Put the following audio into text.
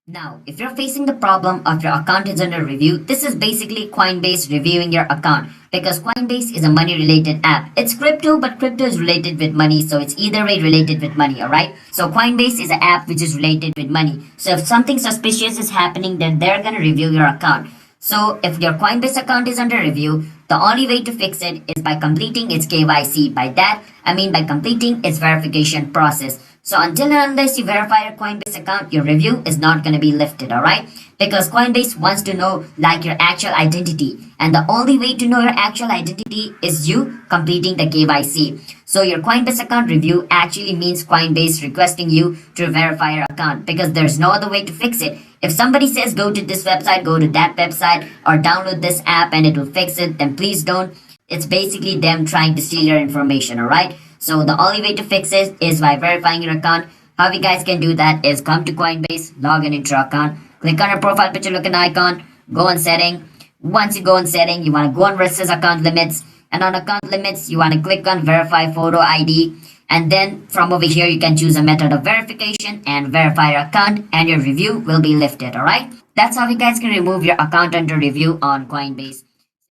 Now, if you're facing the problem of your account is under review, this is basically Coinbase reviewing your account because Coinbase is a money related app. It's crypto, but crypto is related with money, so it's either way related with money, alright? So Coinbase is an app which is related with money. So if something suspicious is happening, then they're gonna review your account. So if your Coinbase account is under review, the only way to fix it is by completing its KYC. By that, I mean by completing its verification process. So until and unless you verify your Coinbase account, your review is not going to be lifted, alright? Because Coinbase wants to know like your actual identity. And the only way to know your actual identity is you completing the KYC. So your Coinbase account review actually means Coinbase requesting you to verify your account because there's no other way to fix it. If somebody says go to this website, go to that website, or download this app and it will fix it, then please don't. It's basically them trying to steal your information, alright? So the only way to fix it is by verifying your account. How you guys can do that is come to Coinbase, log in into your account, click on your profile picture looking icon, go on setting. Once you go on setting, you want to go on versus account limits. And on account limits, you want to click on verify photo ID. And then from over here, you can choose a method of verification and verify your account and your review will be lifted, alright? That's how you guys can remove your account under review on Coinbase.